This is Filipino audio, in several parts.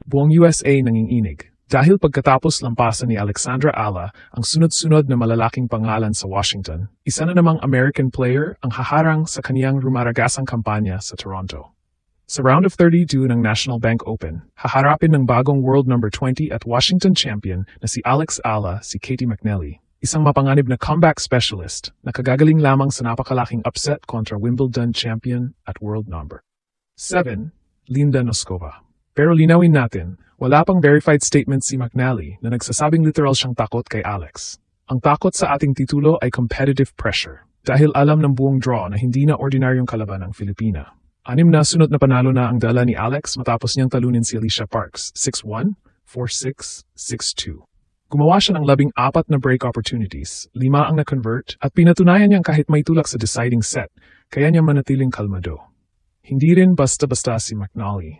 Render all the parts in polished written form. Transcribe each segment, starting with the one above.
Buong USA nanginginig dahil pagkatapos lampasan ni Alexandra Ala ang sunod-sunod na malalaking pangalan sa Washington, isa na namang American player ang haharang sa kaniyang rumaragasang kampanya sa Toronto. Sa round of 32 ng National Bank Open, haharapin ng bagong world number 20 at Washington champion na si Alex Ala si Katie McNally, isang mapanganib na comeback specialist na kagagaling lamang sa napakalaking upset kontra Wimbledon champion at world number 7, Linda Noskova. Pero linawin natin, wala pang verified statement si McNally na nagsasabing literal siyang takot kay Alex. Ang takot sa ating titulo ay competitive pressure dahil alam ng buong draw na hindi na ordinaryong kalaban ang Filipina. 6 na sunod na panalo na ang dala ni Alex matapos niyang talunin si Alicia Parks, 6-1, 4-6, 6-2. Gumawa siya ng 14 na break opportunities, 5 ang na-convert at pinatunayan niyang kahit may tulak sa deciding set, kaya niya manatiling kalmado. Hindi rin basta-basta si McNally.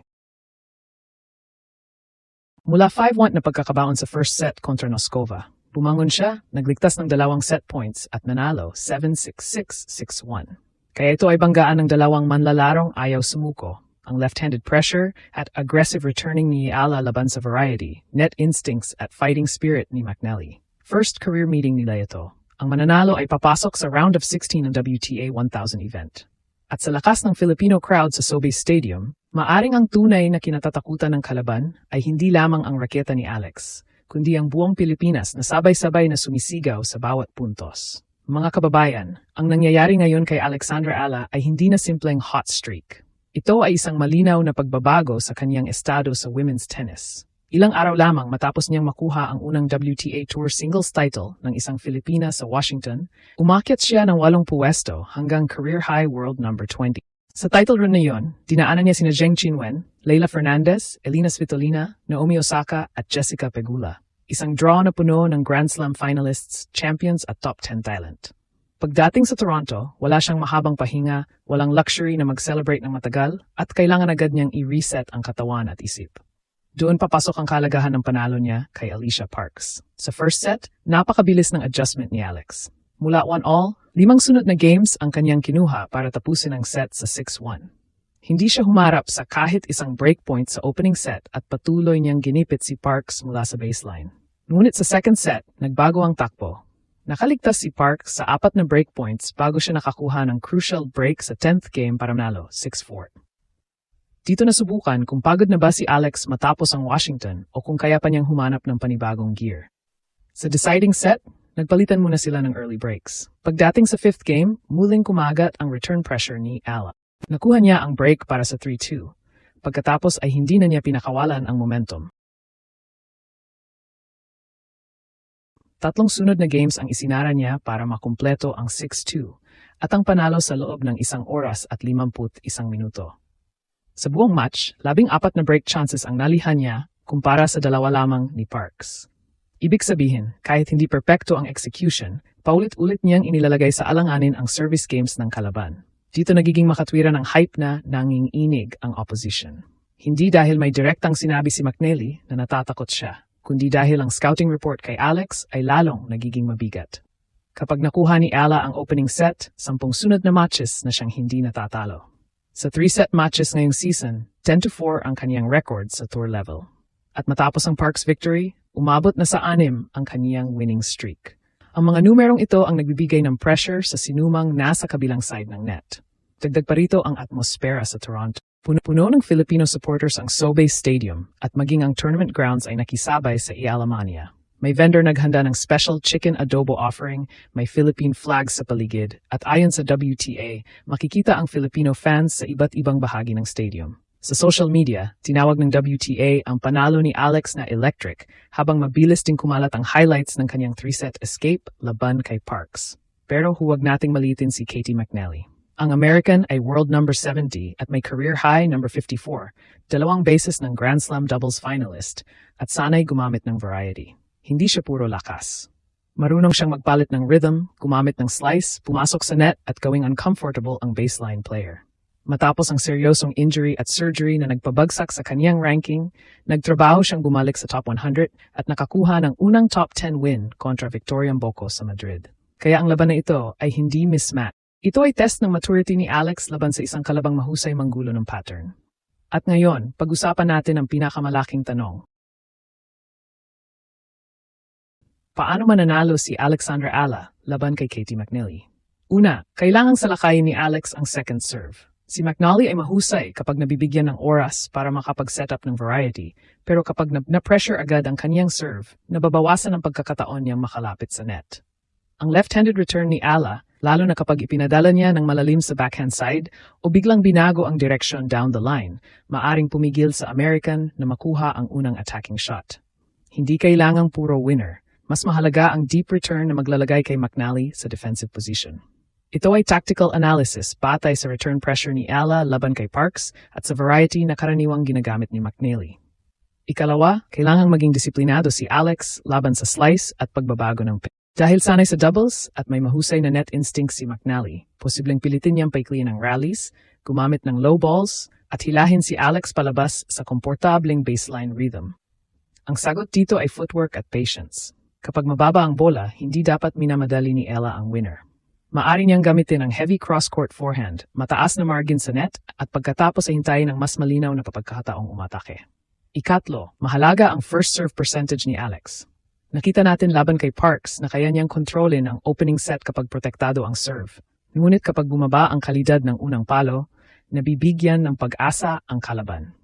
Mula 5-1 na pagkakabaon sa first set kontra Noskova, bumangon siya, nagligtas ng 2 set points at nanalo 7-6, 6-1. Kaya ito ay banggaan ng 2 manlalarong ayaw sumuko, ang left-handed pressure at aggressive returning ni Ala laban sa variety, net instincts at fighting spirit ni McNally. First career meeting nila ito. Ang mananalo ay papasok sa round of 16 ng WTA 1000 event. At sa lakas ng Filipino crowd sa SoBe Stadium, maaring ang tunay na kinatatakutan ng kalaban ay hindi lamang ang raketa ni Alex, kundi ang buong Pilipinas na sabay-sabay na sumisigaw sa bawat puntos. Mga kababayan, ang nangyayari ngayon kay Alexandra Ala ay hindi na simpleng hot streak. Ito ay isang malinaw na pagbabago sa kanyang estado sa women's tennis. Ilang araw lamang matapos niyang makuha ang unang WTA Tour singles title ng isang Filipina sa Washington, umakyat siya ng 8 puwesto hanggang career high world number 20. Sa title run na yon, dinaanan niya sina Zheng Qinwen, Leylah Fernandez, Elina Svitolina, Naomi Osaka at Jessica Pegula. Isang draw na puno ng Grand Slam finalists, champions at top 10 talent. Pagdating sa Toronto, wala siyang mahabang pahinga, walang luxury na mag-celebrate ng matagal, at kailangan agad niyang i-reset ang katawan at isip. Doon papasok ang kalagahan ng panalo niya kay Alicia Parks. Sa first set, napakabilis ng adjustment ni Alex. Mula 1-all, 5 sunod na games ang kanyang kinuha para tapusin ang set sa 6-1. Hindi siya humarap sa kahit isang breakpoint sa opening set at patuloy niyang ginipit si Parks mula sa baseline. Ngunit sa second set, nagbago ang takbo. Nakaligtas si Parks sa 4 na breakpoints bago siya nakakuha ng crucial break sa 10th game para manalo 6-4. Dito nasubukan kung pagod na ba si Alex matapos ang Washington o kung kaya pa niyang humanap ng panibagong gear. Sa deciding set, nagpalitan muna sila ng early breaks. Pagdating sa 5th game, muling kumagat ang return pressure ni Ala. Nakuha niya ang break para sa 3-2. Pagkatapos ay hindi na niya pinakawalan ang momentum. 3 sunod na games ang isinara niya para makumpleto ang 6-2 at ang panalo sa loob ng 1 oras at 51 minuto. Sa buong match, 14 na break chances ang nalihan niya kumpara sa 2 lamang ni Parks. Ibig sabihin, kahit hindi perpekto ang execution, paulit-ulit niyang inilalagay sa alanganin ang service games ng kalaban. Dito nagiging makatwiran ng hype na nanginginig ang opposition. Hindi dahil may direktang sinabi si McNally na natatakot siya, kundi dahil ang scouting report kay Alex ay lalong nagiging mabigat. Kapag nakuha ni Ala ang opening set, 10 sunod na matches na siyang hindi natatalo. Sa 3-set matches ngayong season, 10-4 ang kaniyang record sa tour level. At matapos ang Parks victory, umabot na sa 6 ang kaniyang winning streak. Ang mga numerong ito ang nagbibigay ng pressure sa sinumang nasa kabilang side ng net. Dagdag pa rito ang atmosfera sa Toronto. Puno ng Filipino supporters ang SoBe Stadium at maging ang tournament grounds ay nakisabay sa Ialamania. May vendor naghanda ng special chicken adobo offering, may Philippine flags sa paligid, at ayon sa WTA, makikita ang Filipino fans sa iba't ibang bahagi ng stadium. Sa social media, tinawag ng WTA ang panalo ni Alex na electric, habang mabilis ding kumalat ang highlights ng kanyang 3-set escape laban kay Parks. Pero huwag nating maliitin si Katie McNally. Ang American ay world number 70 at may career high number 54, 2 beses ng Grand Slam doubles finalist, at sana'y gumamit ng variety. Hindi siya puro lakas. Marunong siyang magpalit ng rhythm, gumamit ng slice, pumasok sa net at gawing uncomfortable ang baseline player. Matapos ang seryosong injury at surgery na nagpabagsak sa kaniyang ranking, nagtrabaho siyang bumalik sa top 100 at nakakuha ng unang top 10 win kontra Victoria Mboko sa Madrid. Kaya ang laban na ito ay hindi mismatch. Ito ay test ng maturity ni Alex laban sa isang kalabang mahusay manggulo ng pattern. At ngayon, pag-usapan natin ang pinakamalaking tanong. Paano mananalo si Alexandra Ala laban kay Katie McNally? Una, kailangang salakayin ni Alex ang second serve. Si McNally ay mahusay kapag nabibigyan ng oras para makapag-set up ng variety, pero kapag na-pressure agad ang kaniyang serve, nababawasan ang pagkakataon niyang makalapit sa net. Ang left-handed return ni Ala, lalo na kapag ipinadala niya ng malalim sa backhand side o biglang binago ang direction down the line, maaring pumigil sa American na makuha ang unang attacking shot. Hindi kailangang puro winner. Mas mahalaga ang deep return na maglalagay kay McNally sa defensive position. Ito ay tactical analysis batay sa return pressure ni Ala laban kay Parks at sa variety na karaniwang ginagamit ni McNally. Ikalawa, kailangang maging disiplinado si Alex laban sa slice at pagbabago ng dahil sanay sa doubles at may mahusay na net instinct si McNally, posibleng pilitin niyang paikliin ang rallies, gumamit ng low balls, at hilahin si Alex palabas sa komportableng baseline rhythm. Ang sagot dito ay footwork at patience. Kapag mababa ang bola, hindi dapat minamadali ni Ella ang winner. Maari niyang gamitin ang heavy cross-court forehand, mataas na margin sa net, at pagkatapos ay hintayin ang mas malinaw na pagkakataong umatake. Ikatlo, mahalaga ang first serve percentage ni Alex. Nakita natin laban kay Parks na kaya niyang kontrolin ang opening set kapag protektado ang serve. Ngunit kapag bumaba ang kalidad ng unang palo, nabibigyan ng pag-asa ang kalaban.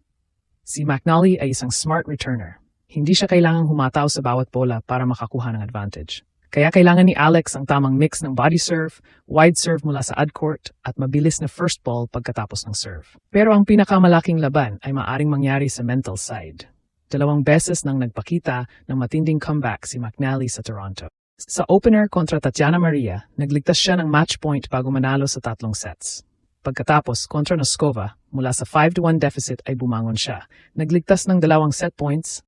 Si McNally ay isang smart returner. Hindi siya kailangang humataw sa bawat bola para makakuha ng advantage. Kaya kailangan ni Alex ang tamang mix ng body serve, wide serve mula sa ad-court, at mabilis na first ball pagkatapos ng serve. Pero ang pinakamalaking laban ay maaring mangyari sa mental side. 2 beses nang nagpakita ng matinding comeback si McNally sa Toronto. Sa opener kontra Tatiana Maria, nagligtas siya ng match point bago manalo sa 3 sets. Pagkatapos, kontra Noskova, mula sa 5-1 deficit ay bumangon siya. Nagligtas ng 2 set points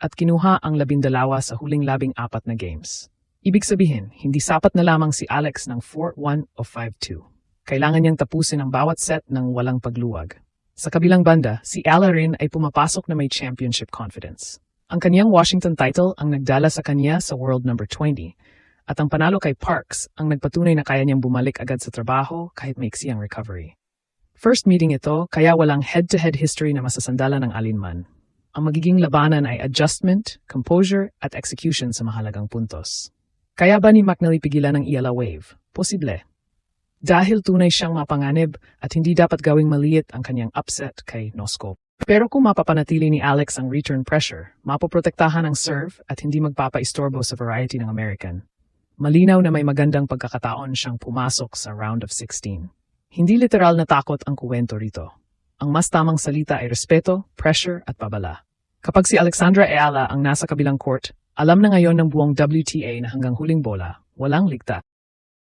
at kinuha ang 12 sa huling 14 na games. Ibig sabihin, hindi sapat na lamang si Alex ng 4-1 o 5-2. Kailangan niyang tapusin ang bawat set ng walang pagluwag. Sa kabilang banda, si Ala rin ay pumapasok na may championship confidence. Ang kaniyang Washington title ang nagdala sa kanya sa world number 20, at ang panalo kay Parks ang nagpatunay na kaya niyang bumalik agad sa trabaho kahit maiksi ang recovery. First meeting ito, kaya walang head-to-head history na masasandala ng alinman. Ang magiging labanan ay adjustment, composure, at execution sa mahalagang puntos. Kaya ba ni McNally pigilan ang Iala wave? Posible. Dahil tunay siyang mapanganib at hindi dapat gawing maliit ang kanyang upset kay Noskova. Pero kung mapapanatili ni Alex ang return pressure, mapoprotektahan ang serve at hindi magpapaistorbo sa variety ng American. Malinaw na may magandang pagkakataon siyang pumasok sa round of 16. Hindi literal na takot ang kuwento rito. Ang mas tamang salita ay respeto, pressure at babala. Kapag si Alexandra Eala ang nasa kabilang court, alam na ngayon ng buong WTA na hanggang huling bola, walang ligtas.